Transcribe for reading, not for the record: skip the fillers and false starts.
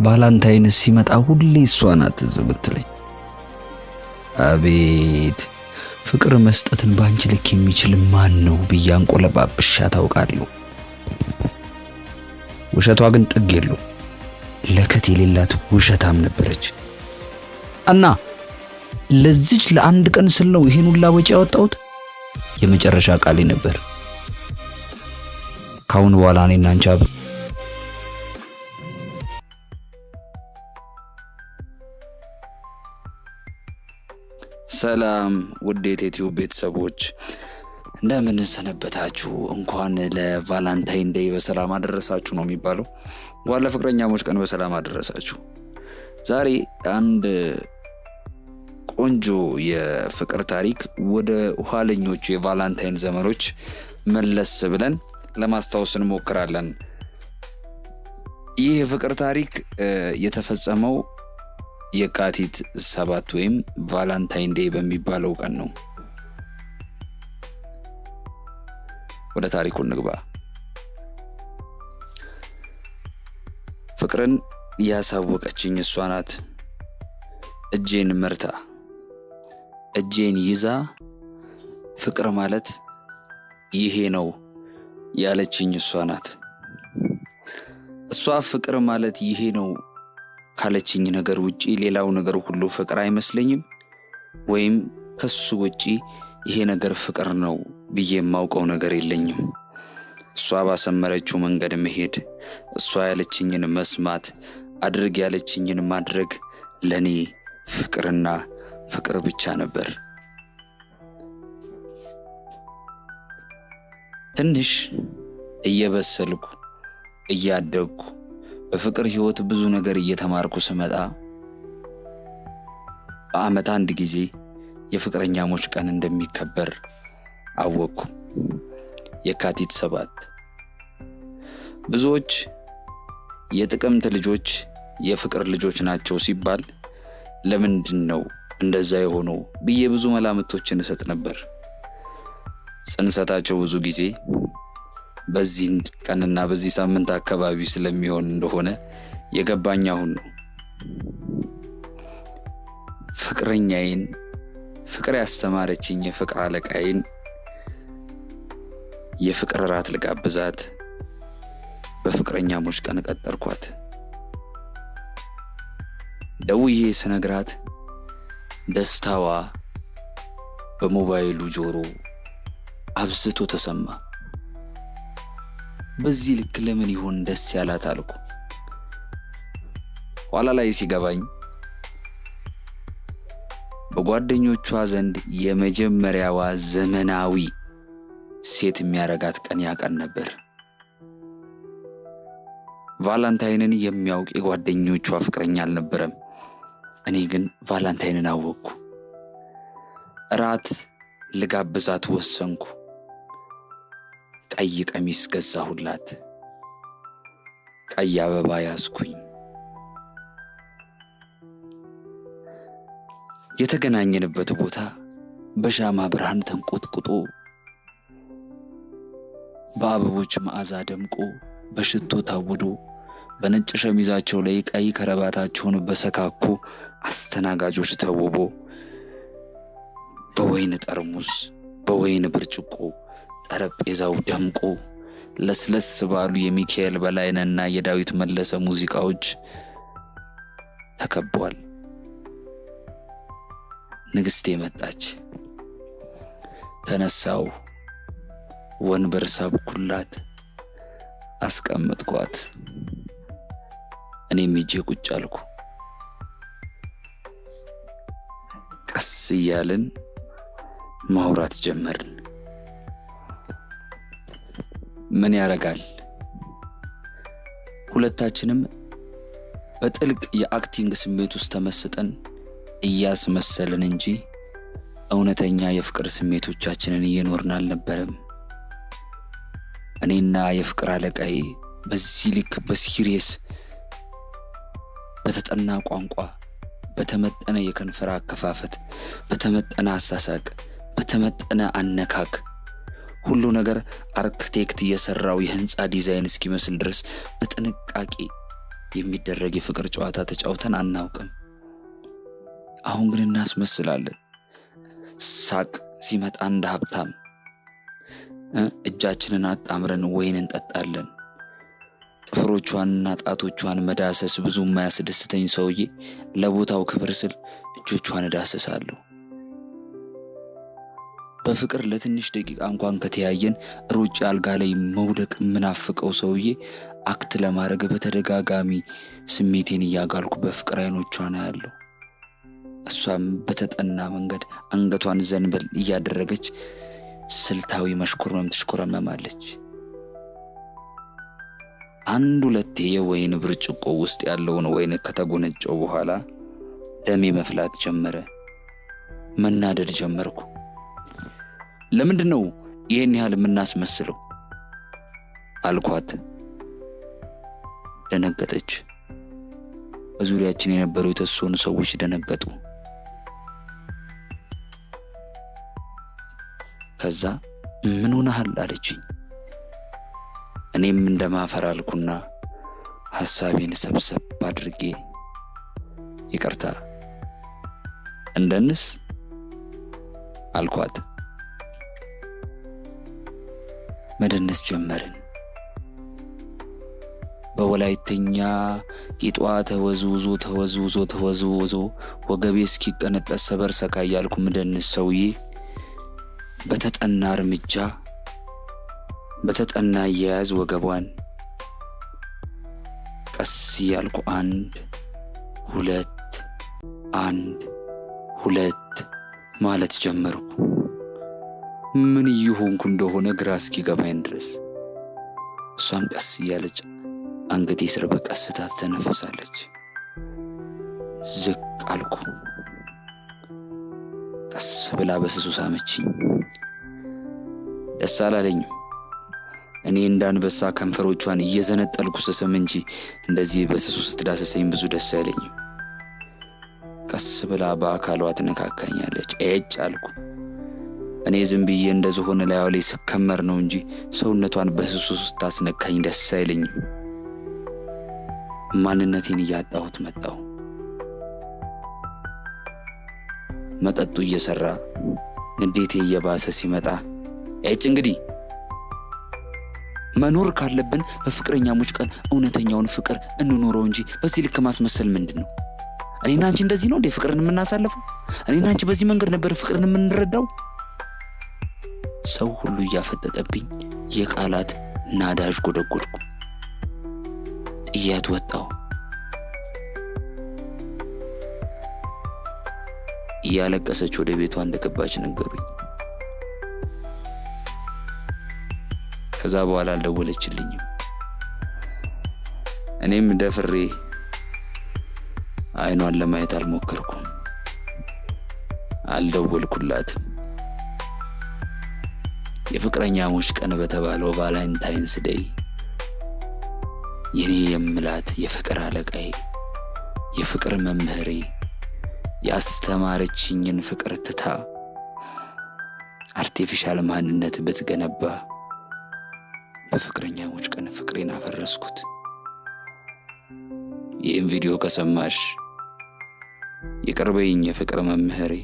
ቫላንታይን ሲመጣ ሁሌ እሷ ናት ትዝ የምትለኝ። አቤት ፍቅር መስጠትን ባንቺ ልክ የሚችል ማን ነው ብዬ አንቆለጳጵሻ ታውቃለሁ። ውሸቷ ግን ጥግ የለው፣ ለከት የሌላት ውሸታም ነበረች። እና ለዚች ለአንድ ቀን ስል ነው ይሄን ሁላ ወጪ ያወጣሁት። የመጨረሻ ቃሌ ነበር። ካሁን በኋላ እኔና አንቺ አብረን ሰላም ውድ የዩቲዩብ ቤተሰቦች እንደምን ሰነበታችሁ? እንኳን ለቫላንታይን ዴይ በሰላም አደረሳችሁ ነው የሚባለው። እንኳን ለፍቅረኛሞች ቀን በሰላም አደረሳችሁ። ዛሬ አንድ ቆንጆ የፍቅር ታሪክ ወደ ኋለኞቹ የቫላንታይን ዘመኖች መለስ ብለን ለማስታወስ እንሞክራለን። ይህ የፍቅር ታሪክ የተፈጸመው የካቲት 7 ወይም ቫላንታይን ዴይ በሚባለው ቀን ነው። ወደ ታሪኩ እንግባ። ፍቅርን ያሳወቀችኝ እሷ ናት። እጄን መርታ እጄን ይዛ ፍቅር ማለት ይሄ ነው ያለችኝ እሷ ናት። እሷ ፍቅር ማለት ይሄ ነው ካለችኝ ነገር ውጪ ሌላው ነገር ሁሉ ፍቅር አይመስለኝም፣ ወይም ከሱ ውጪ ይሄ ነገር ፍቅር ነው ብዬ የማውቀው ነገር የለኝም። እሷ ባሰመረችው መንገድ መሄድ፣ እሷ ያለችኝን መስማት፣ አድርግ ያለችኝን ማድረግ ለኔ ፍቅርና ፍቅር ብቻ ነበር። ትንሽ እየበሰልኩ እያደግኩ በፍቅር ህይወት ብዙ ነገር እየተማርኩ ስመጣ በአመት አንድ ጊዜ የፍቅረኛሞች ቀን እንደሚከበር አወቅኩ። የካቲት 7። ብዙዎች የጥቅምት ልጆች የፍቅር ልጆች ናቸው ሲባል ለምንድን ነው እንደዛ የሆነው ብዬ ብዙ መላምቶችን እሰጥ ነበር። ጽንሰታቸው ብዙ ጊዜ በዚህ ቀንና በዚህ ሳምንት አካባቢ ስለሚሆን እንደሆነ የገባኝ አሁን ነው። ፍቅረኛዬን፣ ፍቅር ያስተማረችኝ የፍቅር አለቃዬን የፍቅር ራት ልጋብዛት በፍቅረኛሞች ቀን ቀጠርኳት። ደውዬ ስነግራት ደስታዋ በሞባይሉ ጆሮ አብዝቶ ተሰማ። በዚህ ልክ ለምን ይሆን ደስ ያላት አልኩ። ኋላ ላይ ሲገባኝ በጓደኞቿ ዘንድ የመጀመሪያዋ ዘመናዊ ሴት የሚያረጋት ቀን ያቀን ነበር። ቫላንታይንን የሚያውቅ የጓደኞቿ ፍቅረኛ አልነበረም። እኔ ግን ቫላንታይንን አወቅኩ። ራት ልጋብዛት ወሰንኩ። ቀይ ቀሚስ ገዛሁላት። ቀይ አበባ ያዝኩኝ። የተገናኘንበት ቦታ በሻማ ብርሃን ተንቆጥቁጦ፣ በአበቦች መዓዛ ደምቆ፣ በሽቶ ታውዶ፣ በነጭ ሸሚዛቸው ላይ ቀይ ከረባታቸውን በሰካኩ አስተናጋጆች ተውቦ፣ በወይን ጠርሙስ በወይን ብርጭቆ ጠረጴዛው ደምቆ፣ ለስለስ ባሉ የሚካኤል በላይነህና የዳዊት መለሰ ሙዚቃዎች ተከቧል። ንግስቴ መጣች። ተነሳው፣ ወንበር ሳብኩላት፣ አስቀመጥኳት። እኔም ሂጄ ቁጭ አልኩ። ቀስ እያልን ማውራት ጀመርን። ምን ያረጋል ሁለታችንም በጥልቅ የአክቲንግ ስሜት ውስጥ ተመስጠን እያስመሰልን እንጂ እውነተኛ የፍቅር ስሜቶቻችንን እየኖርን አልነበረም። እኔና የፍቅር አለቃዬ በዚህ ልክ በሲሪየስ በተጠና ቋንቋ፣ በተመጠነ የከንፈር አከፋፈት፣ በተመጠነ አሳሳቅ፣ በተመጠነ አነካክ፣ ሁሉ ነገር አርክቴክት የሰራው የህንፃ ዲዛይን እስኪመስል ድረስ በጥንቃቄ የሚደረግ የፍቅር ጨዋታ ተጫውተን አናውቅም። አሁን ግን እናስመስላለን። ሳቅ ሲመጣ እንደ ሀብታም እጃችንን አጣምረን ወይን እንጠጣለን። ጥፍሮቿንና ጣቶቿን መዳሰስ ብዙ የማያስደስተኝ ሰውዬ ለቦታው ክብር ስል እጆቿን እዳሰሳለሁ። በፍቅር ለትንሽ ደቂቃ እንኳን ከተያየን ሩጭ አልጋ ላይ መውደቅ ምናፍቀው ሰውዬ አክት ለማድረግ በተደጋጋሚ ስሜቴን እያጋልኩ በፍቅር አይኖቿን አያለሁ። እሷም በተጠና መንገድ አንገቷን ዘንበል እያደረገች ስልታዊ መሽኮርመም ትሽኮረመማለች። አንድ ሁለቴ የወይን ብርጭቆ ውስጥ ያለውን ወይን ከተጎነጨው በኋላ ደሜ መፍላት ጀመረ። መናደድ ጀመርኩ። ለምንድነው ይሄን ያህል የምናስመስለው አልኳት። ደነገጠች። በዙሪያችን የነበሩ የተወሰኑ ሰዎች ደነገጡ። ከዛ ምን ሆነሃል አለችኝ። እኔም እንደማፈር አልኩና ሐሳቤን ሰብሰብ አድርጌ ይቅርታ እንደንስ አልኳት። መደነስ ጀመርን። በወላይተኛ ቂጧ ተወዝውዞ ወገቤ እስኪቀነጠስ ሰበር ሰካ እያልኩ ምደንስ ሰውዬ በተጠና እርምጃ በተጠና አያያዝ ወገቧን ቀስ እያልኩ አንድ ሁለት ማለት ጀመርኩ። ምን እየሆንኩ እንደሆነ ግራ እስኪገባኝ ድረስ። እሷም ቀስ እያለች አንገቴ ስር በቀስታ ተነፈሳለች። ዝቅ አልኩ። ቀስ ብላ በስሱ ሳመችኝ። ደስ አላለኝም። እኔ እንዳንበሳ ከንፈሮቿን እየዘነጠልኩ ስስም እንጂ እንደዚህ በስሱ ስትዳሰሰኝ ብዙ ደስ አይለኝም። ቀስ ብላ በአካሏ ትነካካኛለች። ኤጭ አልኩ። እኔ ዝም ብዬ እንደዝሆን ላይዋ ላይ ስከመር ነው እንጂ ሰውነቷን በስሱ ስታስነካኝ ደስ አይለኝም። ማንነቴን እያጣሁት መጣሁ። መጠጡ እየሰራ ንዴቴ እየባሰ ሲመጣ ኤጭ እንግዲህ መኖር ካለብን በፍቅረኛሞች ቀን እውነተኛውን ፍቅር እንኖረው እንጂ በዚህ ልክ ማስመሰል ምንድነው? እኔና አንቺ እንደዚህ ነው እንዴ ፍቅርን የምናሳልፈው? እኔና አንቺ በዚህ መንገድ ነበር ፍቅርን የምንረዳው? ሰው ሁሉ እያፈጠጠብኝ የቃላት ናዳጅ ጎደጎድኩ። ጥያት ወጣው። እያለቀሰች ወደ ቤቷ እንደገባች ነገሩኝ። ከዛ በኋላ አልደወለችልኝም። እኔም ደፍሬ አይኗን ለማየት አልሞከርኩም። አልደወልኩላትም። የፍቅረኛሞች ቀን በተባለው ቫለንታይንስ ዴይ የኔ የምላት የፍቅር አለቃዬ፣ የፍቅር መምህሬ ያስተማረችኝን ፍቅር ትታ አርቲፊሻል ማንነት ብትገነባ በፍቅረኛሞች ቀን ፍቅሬን አፈረስኩት። ይህን ቪዲዮ ከሰማሽ ይቅር በይኝ የፍቅር መምህሬ።